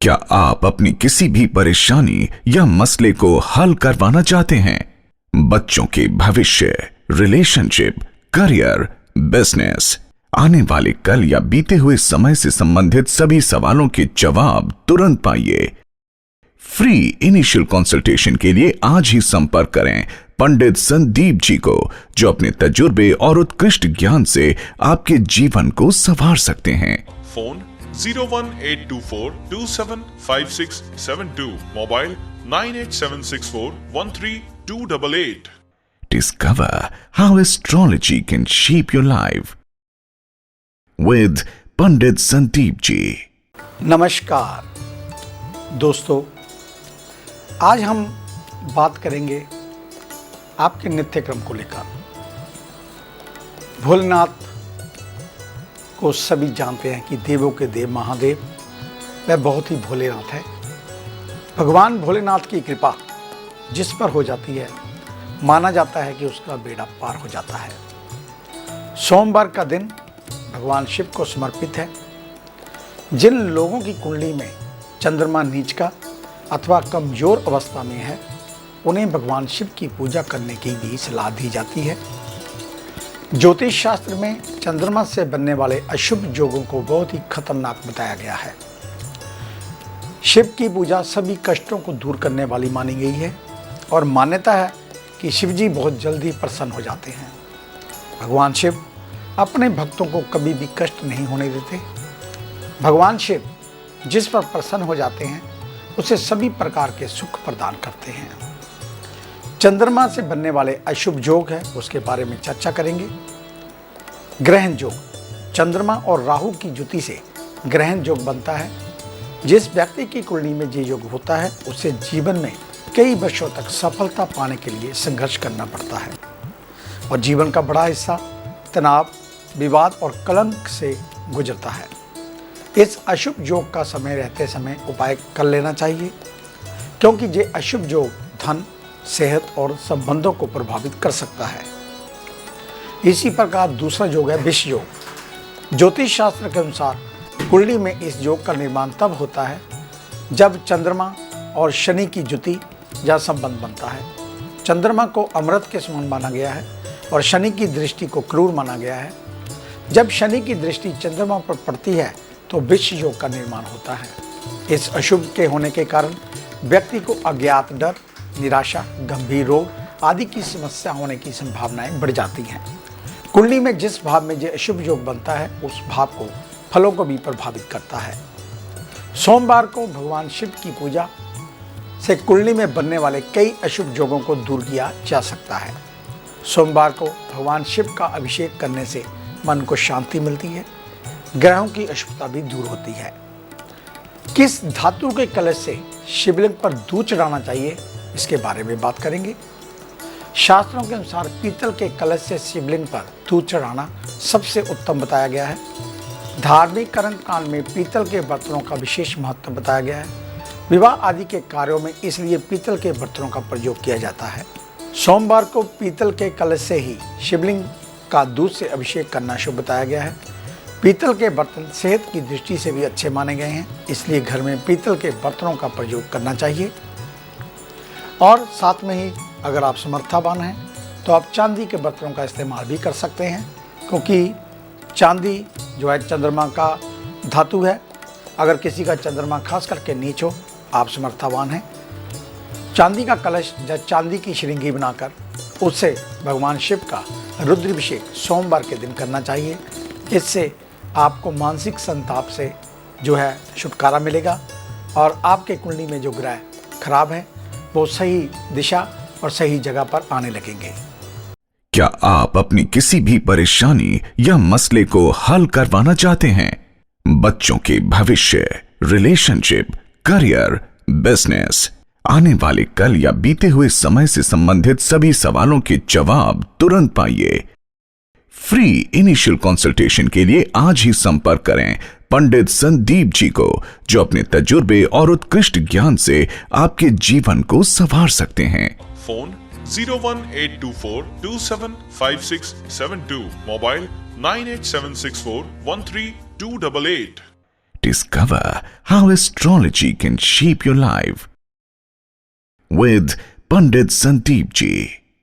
क्या आप अपनी किसी भी परेशानी या मसले को हल करवाना चाहते हैं? बच्चों के भविष्य, रिलेशनशिप, करियर, बिजनेस, आने वाले कल या बीते हुए समय से संबंधित सभी सवालों के जवाब तुरंत पाइए। फ्री इनिशियल कंसल्टेशन के लिए आज ही संपर्क करें पंडित संदीप जी को, जो अपने तजुर्बे और उत्कृष्ट ज्ञान से आपके जीवन को संवार सकते हैं। Phone 01824275672, mobile 9876413288। Discover how astrology can shape your life with पंडित संदीप जी। नमस्कार दोस्तों, आज हम बात करेंगे आपके नित्यक्रम को लेकर। भोलेनाथ को सभी जानते हैं कि देवों के देव महादेव, वह बहुत ही भोलेनाथ है। भगवान भोलेनाथ की कृपा जिस पर हो जाती है, माना जाता है कि उसका बेड़ा पार हो जाता है। सोमवार का दिन भगवान शिव को समर्पित है। जिन लोगों की कुंडली में चंद्रमा नीच का अथवा कमजोर अवस्था में है, उन्हें भगवान शिव की पूजा करने की भी सलाह दी जाती है। ज्योतिष शास्त्र में चंद्रमा से बनने वाले अशुभ योगों को बहुत ही खतरनाक बताया गया है। शिव की पूजा सभी कष्टों को दूर करने वाली मानी गई है और मान्यता है कि शिव जी बहुत जल्दी प्रसन्न हो जाते हैं। भगवान शिव अपने भक्तों को कभी भी कष्ट नहीं होने देते। भगवान शिव जिस पर प्रसन्न हो जाते हैं, उसे सभी प्रकार के सुख प्रदान करते हैं। चंद्रमा से बनने वाले अशुभ योग है, उसके बारे में चर्चा करेंगे। ग्रहण योग, चंद्रमा और राहु की युति से ग्रहण योग बनता है। जिस व्यक्ति की कुंडली में ये योग होता है, उसे जीवन में कई वर्षों तक सफलता पाने के लिए संघर्ष करना पड़ता है और जीवन का बड़ा हिस्सा तनाव, विवाद और कलंक से गुजरता है। इस अशुभ योग का समय रहते समय उपाय कर लेना चाहिए, क्योंकि ये अशुभ योग धन, सेहत और संबंधों को प्रभावित कर सकता है। इसी प्रकार दूसरा योग है विष योग। ज्योतिष शास्त्र के अनुसार कुंडली में इस योग का निर्माण तब होता है जब चंद्रमा और शनि की युति या संबंध बनता है। चंद्रमा को अमृत के समान माना गया है और शनि की दृष्टि को क्रूर माना गया है। जब शनि की दृष्टि चंद्रमा पर पड़ती है तो विष योग का निर्माण होता है। इस अशुभ के होने के कारण व्यक्ति को अज्ञात डर, निराशा, गंभीर रोग आदि की समस्या होने की संभावनाएं बढ़ जाती हैं। कुंडली में जिस भाव में यह अशुभ योग बनता है, उस भाव को फलों को भी प्रभावित करता है। सोमवार को भगवान शिव की पूजा से कुंडली में बनने वाले कई अशुभ योगों को दूर किया जा सकता है। सोमवार को भगवान शिव का अभिषेक करने से मन को शांति मिलती है, ग्रहों की अशुभता भी दूर होती है। किस धातु के कलश से शिवलिंग पर दूध चढ़ाना चाहिए, इसके बारे में बात करेंगे। शास्त्रों के अनुसार पीतल के कलश से शिवलिंग पर दूध चढ़ाना सबसे उत्तम बताया गया है। धार्मिक कर्मकांड में पीतल के बर्तनों का विशेष महत्व बताया गया है। विवाह आदि के कार्यों में इसलिए पीतल के बर्तनों का प्रयोग किया जाता है। सोमवार को पीतल के कलश से ही शिवलिंग का दूध से अभिषेक करना शुभ बताया गया है। पीतल के बर्तन सेहत की दृष्टि से भी अच्छे माने गए हैं, इसलिए घर में पीतल के बर्तनों का प्रयोग करना चाहिए। और साथ में ही अगर आप समर्थावान हैं तो आप चांदी के बर्तनों का इस्तेमाल भी कर सकते हैं, क्योंकि चांदी जो है चंद्रमा का धातु है। अगर किसी का चंद्रमा खास करके नीच हो, आप समर्थावान हैं, चांदी का कलश या चांदी की श्रृंगी बनाकर उससे भगवान शिव का रुद्राभिषेक सोमवार के दिन करना चाहिए। इससे आपको मानसिक संताप से जो है छुटकारा मिलेगा और आपके कुंडली में जो ग्रह खराब है वो सही दिशा और सही जगह पर आने लगेंगे। क्या आप अपनी किसी भी परेशानी या मसले को हल करवाना चाहते हैं? बच्चों के भविष्य, रिलेशनशिप, करियर, बिजनेस, आने वाले कल या बीते हुए समय से संबंधित सभी सवालों के जवाब तुरंत पाइए। फ्री इनिशियल कंसल्टेशन के लिए आज ही संपर्क करें पंडित संदीप जी को, जो अपने तजुर्बे और उत्कृष्ट ज्ञान से आपके जीवन को संवार सकते हैं। Phone 01824275672, mobile 9876413288। Discover how astrology can shape your life with Pandit Sandeep Ji.